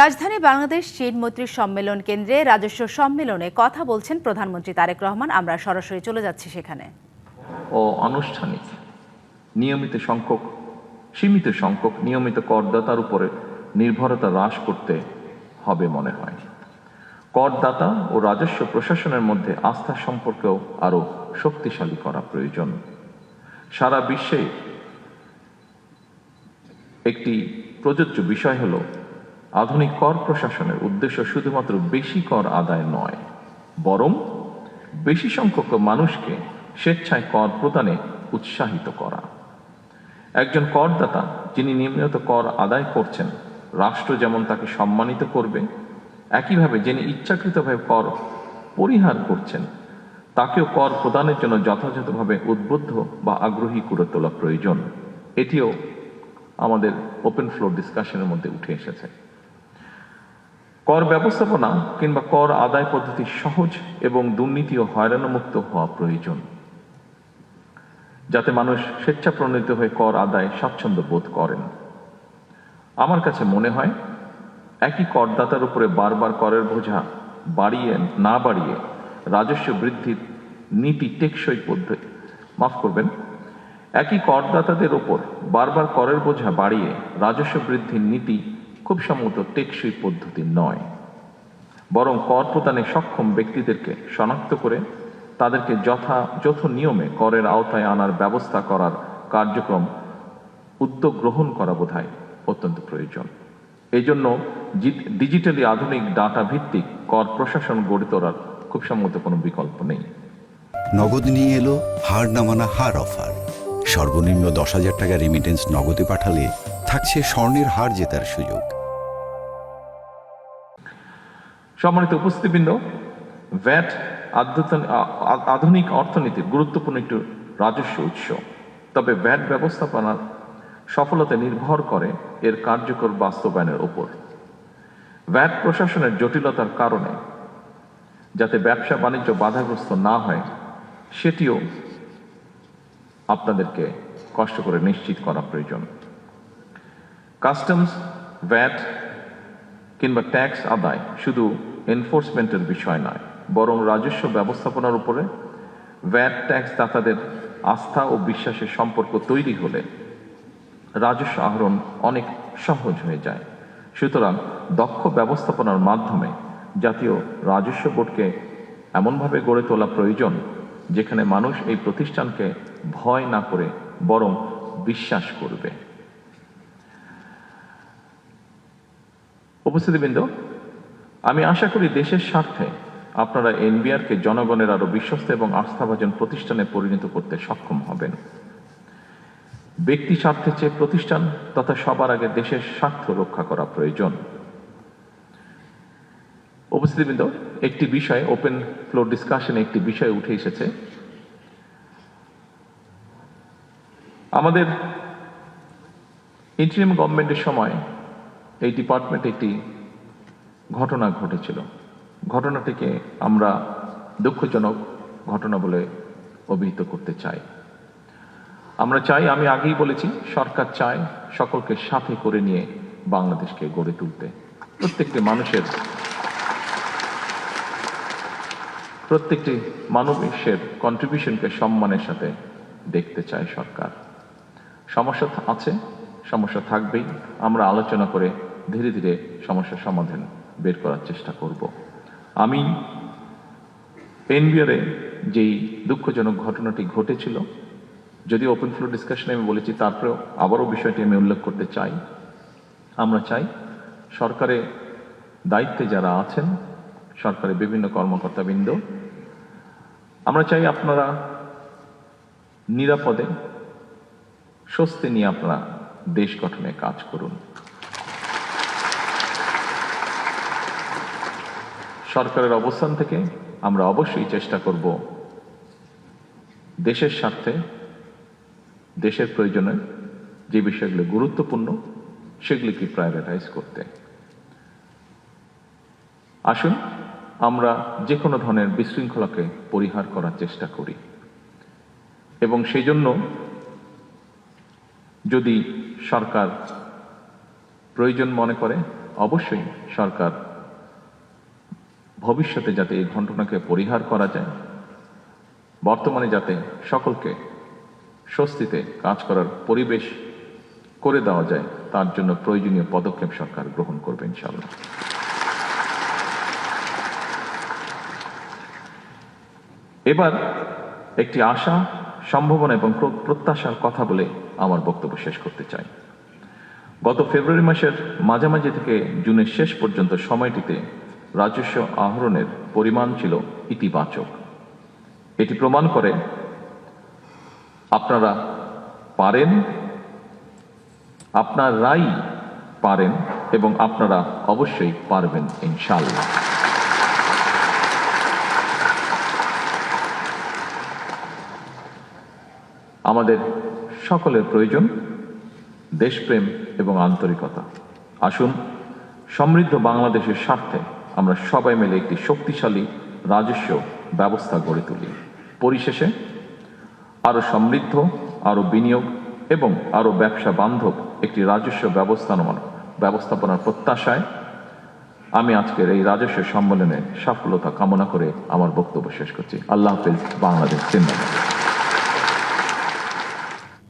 রাজধানী বাংলাদেশ চীন মৈত্রী সম্মেলন কেন্দ্রে রাজস্ব সম্মেলনে কথা বলছেন প্রধানমন্ত্রী তারেক রহমান। আমরা সরাসরি চলে যাচ্ছি সেখানে। আনুষ্ঠানিক সীমিত সংখ্যক নিয়মিত করদাতার উপরে নির্ভরতা হ্রাস করতে হবে মনে হয়। করদাতা ও রাজস্ব প্রশাসনের মধ্যে আস্থার সম্পর্কও আরও শক্তিশালী করা প্রয়োজন। সারা বিশ্বে একটি প্রযোজ্য বিষয় হল আধুনিক কর প্রশাসনের উদ্দেশ্য শুধুমাত্র বেশি কর আদায় নয়, বরং বেশি সংখ্যক মানুষকে স্বেচ্ছায় কর প্রদানে উৎসাহিত করা। একজন করদাতা যিনি নিয়মিত কর আদায় করছেন, রাষ্ট্র যেমন তাকে সম্মানিত করবে, একইভাবে যিনি ইচ্ছাকৃতভাবে কর পরিহার করছেন তাকেও কর প্রদানের জন্য যথাযথভাবে উদ্বুদ্ধ বা আগ্রহী করে তোলা প্রয়োজন। এটিও আমাদের ওপেন ফ্লোর ডিসকাশনের মধ্যে উঠে এসেছে। কর ব্যবস্থাপনা কিংবা কর আদায় পদ্ধতি সহজ এবং দুর্নীতি ও হয়রানিমুক্ত হওয়া প্রয়োজন, যাতে মানুষ স্বেচ্ছাপ্রণোদিত হয়ে কর আদায় স্বাচ্ছন্দ্য বোধ করেন। আমার কাছে মনে হয় একই করদাতার উপরে বারবার করের বোঝা না বাড়িয়ে রাজস্ব বৃদ্ধির নীতি টেকসই পদ্ধতি একই করদাতাদের ওপর বারবার করের বোঝা বাড়িয়ে রাজস্ব বৃদ্ধির নীতি খুব সম্ভবত টেকসই পদ্ধতি নয়, বরং কর প্রদানে সক্ষম ব্যক্তিদেরকে শনাক্ত করে তাদেরকে যথাযথ নিয়মে করের আওতায় আনার ব্যবস্থা করার কার্যক্রম উদ্যোগ গ্রহণ করা বোধহয় অত্যন্ত প্রয়োজন। এই জন্য ডিজিটালি আধুনিক ডাটা ভিত্তিক কর প্রশাসন গড়ে তোলার খুব সম্ভবত কোনো বিকল্প নেই। নগদ নিয়ে এলো হার না মানা হার অফার। সর্বনিম্ন 10,000 টাকা রেমিটেন্স নগদে পাঠালে থাকছে স্বর্ণের হার জেতার সুযোগ। সম্মানিত উপস্থিতিবৃন্দ, ভ্যাট আধুনিক অর্থনীতির গুরুত্বপূর্ণ একটি রাজস্ব উৎস। তবে ভ্যাট ব্যবস্থাপনার সফলতা নির্ভর করে এর কার্যকর বাস্তবায়নের উপর। ভ্যাট প্রশাসনের জটিলতার কারণে যাতে ব্যবসা বাণিজ্য বাধাগ্রস্ত না হয় সেটিও আপনাদেরকে কষ্ট করে নিশ্চিত করা প্রয়োজন। কাস্টমস, ভ্যাট কিংবা ট্যাক্স আদায় শুধু এনফোর্সমেন্টের বিষয় নয়, বরং রাজস্ব ব্যবস্থাপনার উপরে ভ্যাট ট্যাক্স দাতাদের আস্থা ও বিশ্বাসের সম্পর্ক তৈরি হলে রাজস্ব আহরণ অনেক সহজ হয়ে যায়। সুতরাং দক্ষ ব্যবস্থাপনার মাধ্যমে জাতীয় রাজস্ব বোর্ডকে এমনভাবে গড়ে তোলা প্রয়োজন যেখানে মানুষ এই প্রতিষ্ঠানকে ভয় না করে বরং বিশ্বাস করবে। উপস্থিতিবৃন্দ, আমি আশা করি দেশের স্বার্থে আপনারা এনবিআরকে জনগণের আরো বিশ্বস্ত এবং আস্থাভাজন প্রতিষ্ঠানে পরিণত করতে সক্ষম হবেন। ব্যক্তি স্বার্থের চেয়ে প্রতিষ্ঠান তথা সবার আগে দেশের স্বার্থ রক্ষা করা প্রয়োজন। উপস্থিতিবৃন্দ, একটি বিষয় ওপেন ফ্লোর ডিসকাশনে একটি বিষয় উঠে এসেছে। আমাদের ইন্টারিম গভর্নমেন্টের সময় এই ডিপার্টমেন্টে একটি ঘটনা ঘটেছিল। ঘটনাটিকে আমরা দুঃখজনক ঘটনা বলে অভিহিত করতে চাই। আমরা চাই, আমি আগেই বলেছি, সরকার চায় সকলকে সাথে করে নিয়ে বাংলাদেশকে গড়ে তুলতে। প্রত্যেকটি মানুষের কন্ট্রিবিউশনকে সম্মানের সাথে দেখতে চায় সরকার। সমস্যা আছে, সমস্যা থাকবেই। আমরা আলোচনা করে ধীরে ধীরে সমস্যার সমাধান বের করার চেষ্টা করব। আমি এনবিআরে যেই দুঃখজনক ঘটনাটি ঘটেছিল, যদিও ওপেন ফ্লোর ডিসকাশনে আমি বলেছি, তারপরেও আবারও বিষয়টি আমি উল্লেখ করতে চাই। আমরা চাই সরকারে দায়িত্বে যারা আছেন, সরকারের বিভিন্ন কর্মকর্তাবৃন্দ, আমরা চাই আপনারা নিরাপদে স্বস্তি নিয়ে আপনারা দেশ গঠনে কাজ করুন। সরকারের অবস্থান থেকে আমরা অবশ্যই চেষ্টা করব দেশের স্বার্থে, দেশের প্রয়োজনে যে বিষয়গুলো গুরুত্বপূর্ণ সেগুলিকে প্রায়োরিটাইজ করতে। আসুন আমরা যে কোনো ধরনের বিশৃঙ্খলাকে পরিহার করার চেষ্টা করি এবং সেই জন্য যদি সরকার প্রয়োজন মনে করে অবশ্যই সরকার ভবিষ্যতে যাতে এই ঘটনাকে পরিহার করা যায়, বর্তমানে যাতে সকলকে স্বস্তিতে কাজ করার পরিবেশ করে দেওয়া যায়, তার জন্য প্রয়োজনীয় পদক্ষেপ সরকার গ্রহণ করবে ইনশাআল্লাহ। এবার একটি আশা, সম্ভাবনা এবং প্রত্যাশার কথা বলে আমার বক্তব্য শেষ করতে চাই। গত ফেব্রুয়ারি মাসের মাঝামাঝি থেকে জুনের শেষ পর্যন্ত সময়টিতে রাজস্ব আহরণের পরিমাণ ছিল ইতিবাচক। এটি প্রমাণ করে আপনারা পারেন, আপনারাই পারেন এবং আপনারা অবশ্যই পারবেন ইনশাআল্লাহ। আমাদের সকলের প্রয়োজন দেশপ্রেম এবং আন্তরিকতা। আসুন সমৃদ্ধ বাংলাদেশের স্বার্থে আমরা সবাই মিলে একটি শক্তিশালী রাজস্ব ব্যবস্থা গড়ে তুলি। পরিশেষে আরো সমৃদ্ধ, আরো বিনিয়োগ এবং আরো ব্যবসা বান্ধব একটি রাজস্ব ব্যবস্থাপনার প্রত্যাশায় আমি আজকের এই রাজস্ব সম্মেলনে সফলতা কামনা করে আমার বক্তব্য শেষ করছি। আল্লাহ হাফেজ। বাংলাদেশ জিন্দাবাদ।